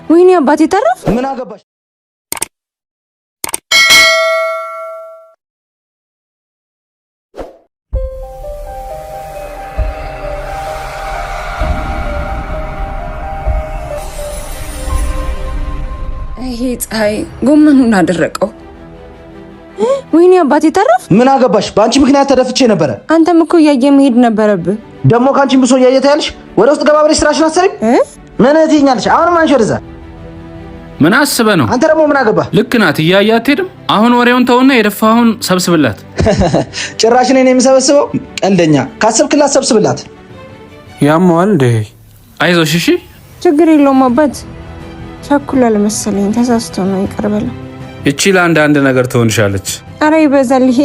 ወይኔ አባቴ ተረፍ። ምን አገባሽ? ይሄ ፀሐይ ጎመኑን አደረቀው። ወይኔ አባቴ ተረፍ። ምን አገባሽ? በአንቺ ምክንያት ተደፍቼ ነበረ። አንተም እኮ እያየ መሄድ ነበረብህ። ደግሞ ካንቺም ብሶ እያየ ታያለሽ። ወደ ውስጥ ገባ ብለሽ ስራሽን አሰሪ። ምን ትይኛለሽ? አሁንም አንቺ ወደዛ ምን አስበህ ነው? አንተ ደግሞ ምን አገባ? ልክ ናት። እያየ አትሄድም። አሁን ወሬውን ተውና የደፋውን ሰብስብላት። ጭራሽ እኔን የምሰበስበው? ቀልደኛ። ካሰብክላት ሰብስብላት። ያሟል እንዴ? አይዞሽ እሺ። ችግር የለውም አባት። ቸኩሏል መሰለኝ፣ ተሳስቶ ነው። ይቀርበል። እቺ ለአንድ ነገር ትሆንሻለች። አረ ይበዛል ይሄ።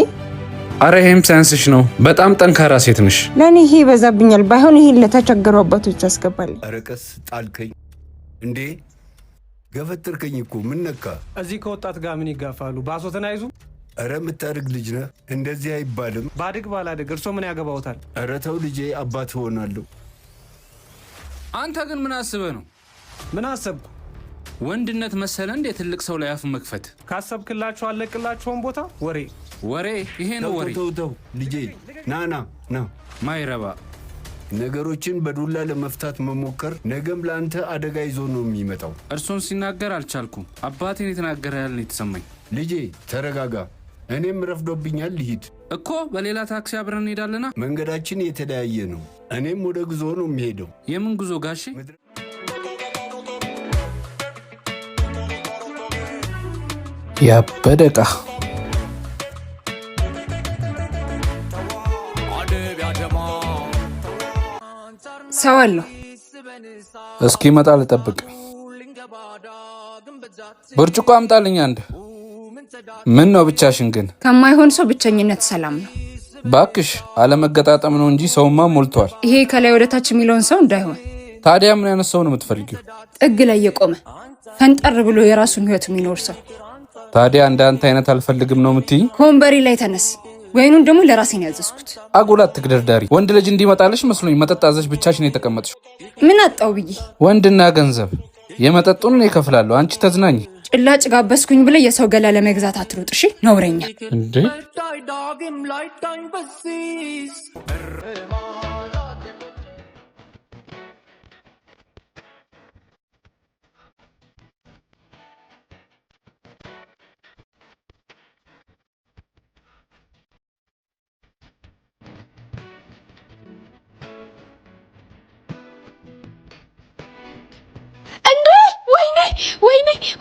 አረ ይሄም ሳይንስሽ ነው። በጣም ጠንካራ ሴት ነሽ። ለኔ ይሄ ይበዛብኛል። ባይሆን ይሄ ለተቸገሩ አባቶች አስገባለሁ። አረቀስ ጣልከኝ እንዴ? ገፈተርከኝ እኮ። ምን ነካ? እዚህ ከወጣት ጋር ምን ይጋፋሉ? ባሶትን አይዙ። አረ የምታድግ ልጅ ነህ። እንደዚህ አይባልም። ባድግ ባላድግ እርሶ ምን ያገባውታል? አረ ተው ልጄ፣ አባት ሆናለሁ። አንተ ግን ምን አስበህ ነው? ምን አሰብኩ? ወንድነት መሰለ እንዴ ትልቅ ሰው ላይ አፍ መክፈት? ካሰብክላችሁ አለቅላችሁን ቦታ ወሬ ይሄ ነው ወሬ። ተው ልጄ፣ ና ማይረባ ነገሮችን በዱላ ለመፍታት መሞከር ነገም ለአንተ አደጋ ይዞ ነው የሚመጣው። እርሶን ሲናገር አልቻልኩም። አባቴን የተናገረ ያህል ነው የተሰማኝ። ልጄ ተረጋጋ። እኔም ረፍዶብኛል፣ ልሂድ እኮ። በሌላ ታክሲ አብረን እንሄዳለና። መንገዳችን የተለያየ ነው። እኔም ወደ ጉዞ ነው የሚሄደው። የምን ጉዞ ጋሼ? ያበደቃ ሰው አለው። እስኪ መጣ ልጠብቅ። ብርጭቆ አምጣልኝ አንድ። ምን ነው ብቻሽን ግን? ከማይሆን ሰው ብቸኝነት ሰላም ነው። ባክሽ አለመገጣጠም ነው እንጂ ሰውማ ሞልቷል። ይሄ ከላይ ወደ ታች የሚለውን ሰው እንዳይሆን። ታዲያ ምን አይነት ሰው ነው የምትፈልጊው? ጥግ ላይ የቆመ ፈንጠር ብሎ የራሱን ህይወት የሚኖር ሰው። ታዲያ እንዳንተ አይነት አልፈልግም ነው የምትይኝ? ከወንበሬ ላይ ተነስ። ወይኑን ደግሞ ለራሴን ያዘዝኩት። አጉላት ትግደርዳሪ። ወንድ ልጅ እንዲመጣልሽ መስሎኝ መጠጥ አዘሽ ብቻሽን የተቀመጥሽው። ምን አጣው ብዬ? ወንድና ገንዘብ የመጠጡን እኔ እከፍላለሁ፣ አንቺ ተዝናኝ። ጭላጭ ጋበስኩኝ ብለ የሰው ገላ ለመግዛት አትሩጥ እሺ? ነውረኛ እንዴ!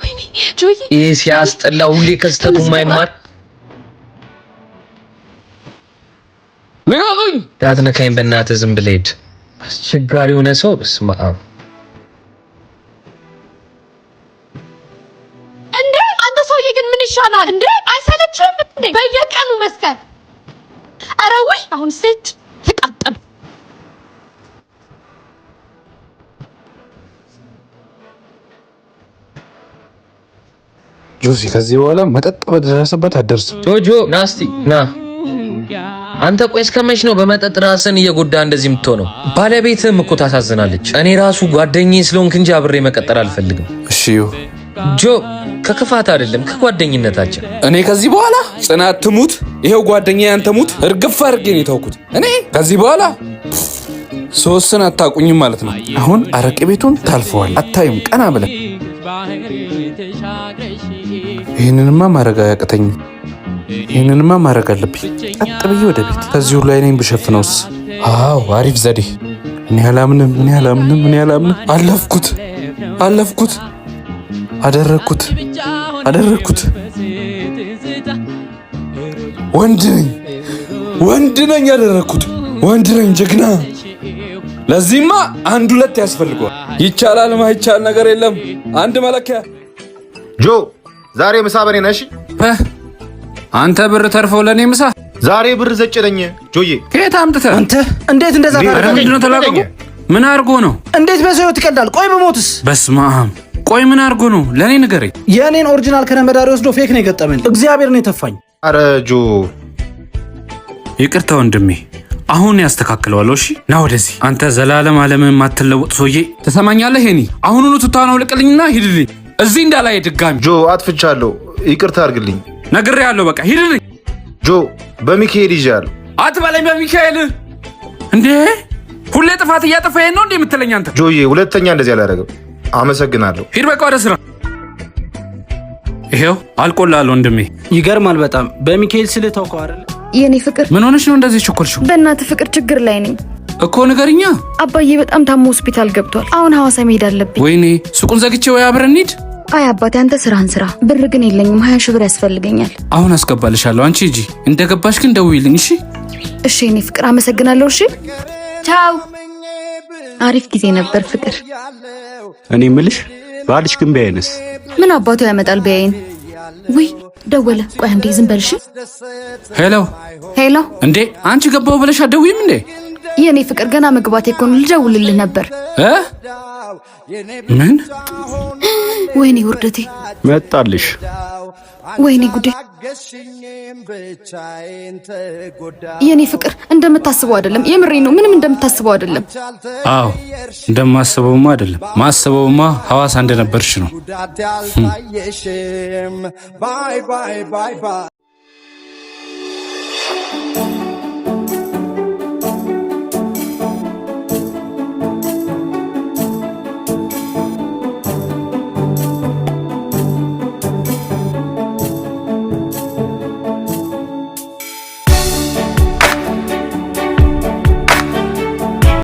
ወይኔ ጆይ፣ ይሄ ሲያስጠላ። ሁሌ ከስተቱ ማይማር ልቀቁኝ! ዳትነካኝ በእናትህ ዝም ብለህ ሂድ። አስቸጋሪ የሆነ ሰው በስመ አብ። እንዴ አንተ ሰውዬ ግን ምን ይሻላል እንዴ? አይሰለችም እንዴ በየቀኑ መስከር? ኧረ ወይ አሁን ሴት ተቃጠል። ጆሲ ከዚህ በኋላ መጠጥ በደረሰበት አትደርስም። ጆጆ ናስቲ ና። አንተ ቆይ እስከመች ነው በመጠጥ ራስን እየጎዳ እንደዚህ የምትሆነው? ባለቤትህም እኮ ታሳዝናለች። እኔ ራሱ ጓደኛዬ ስለሆንክ እንጂ አብሬ መቀጠል አልፈልግም። እሺ ጆ፣ ከክፋት አይደለም ከጓደኝነታችን። እኔ ከዚህ በኋላ ጽናት ትሙት፣ ይሄው ጓደኛዬ አንተ ሙት፣ እርግፍ አድርጌ ነው የተውኩት። እኔ ከዚህ በኋላ ሶስትን አታቁኝም ማለት ነው። አሁን አረቄ ቤቱን ታልፈዋል። አታዩም ቀና ብለን። ይህንንማ ማድረግ አያቅተኝም። ይህንንማ ማድረግ አለብኝ። ቀጥ ብዬ ወደ ቤት። ከዚህ ሁሉ አይኔን ብሸፍነውስ? አዎ አሪፍ ዘዴ። እኔ አላምንም። አለፍኩት። አደረግኩት። ወንድ ነኝ ያደረግኩት። ወንድ ነኝ ጀግና። ለዚህማ አንድ ሁለት ያስፈልገዋል። ይቻላል፣ ማይቻል ነገር የለም። አንድ መለኪያ። ጆ ዛሬ ምሳ በኔ ነሽ? አንተ ብር ተርፈው ለኔ ምሳ? ዛሬ ብር ዘጨለኝ። ጆዬ ከየት አምጥተህ? አንተ እንዴት እንደዛ ታደርጋለህ? ምንድነው ተላቀቁ? ምን አድርጎ ነው? እንዴት በሰው ህይወት ይቀልዳል? ቆይ በሞትስ? በስመ አብ። ቆይ ምን አድርጎ ነው? ለኔ ንገረኝ። የኔን ኦሪጂናል ከነመዳሪ ወስዶ ፌክ ነው የገጠመኝ። እግዚአብሔር ነው የተፋኝ። አረ ጆ ይቅርታ ወንድሜ፣ አሁን ያስተካክለዋለሁ። እሺ ና ወደዚህ። አንተ ዘላለም ዓለምን የማትለወጥ ሰውዬ ትሰማኛለህ? ሄኒ አሁኑኑ ትታነው ልቅልኝና ሂድልኝ። እዚህ እንዳላይ ድጋሚ። ጆ አጥፍቻለሁ፣ ይቅርታ አድርግልኝ። ነግሬሃለሁ፣ በቃ ሂድልኝ። ጆ በሚካኤል ይዣለሁ። አትበለኝ በሚካኤል። እንዴ ሁሌ ጥፋት እያጠፋኸኝ ነው እንዴ የምትለኝ አንተ? ጆዬ ሁለተኛ እንደዚህ አላደርግም። አመሰግናለሁ። ሂድ በቃ ወደ ስራ። ይሄው አልቆልሃል ወንድሜ። ይገርማል በጣም በሚካኤል ስልህ ታውቀው አይደል? የኔ ፍቅር ምን ሆነሽ ነው እንደዚህ ቸኮልሽው? በእናትህ ፍቅር ችግር ላይ ነኝ እኮ ንገሪኛ። አባዬ በጣም ታሞ ሆስፒታል ገብቷል። አሁን ሐዋሳ መሄድ አለብኝ። ወይኔ ሱቁን ዘግቼ ወይ አብረን እንሂድ። አይ አባቴ አንተ ስራህን ስራ። ብር ግን የለኝም። 20 ሺህ ብር ያስፈልገኛል። አሁን አስገባልሻለሁ። አንቺ ሂጂ፣ እንደገባሽ ግን ደውይልኝ እሺ? እሺ የኔ ፍቅር አመሰግናለሁ። እሺ ቻው። አሪፍ ጊዜ ነበር ፍቅር። እኔ ምልሽ ባልሽ ግን ቢያይንስ? ምን አባቱ ያመጣል ቢያይን? ውይ ደወለ። ቆይ አንዴ ዝም በልሽ። ሄሎ ሄሎ። እንዴ አንቺ ገባው ብለሽ አትደውይም እንዴ? የኔ ፍቅር ገና መግባቴ እኮ ነው። ልደውልልህ ነበር። ምን? ወይኔ ውርደቴ መጣልሽ። ወይኔ ጉዴ። የኔ ፍቅር እንደምታስበው አይደለም። የምሬ ነው። ምንም እንደምታስበው አይደለም። አዎ እንደማስበውማ አይደለም። ማስበውማ ሐዋሳ እንደነበርሽ ነው።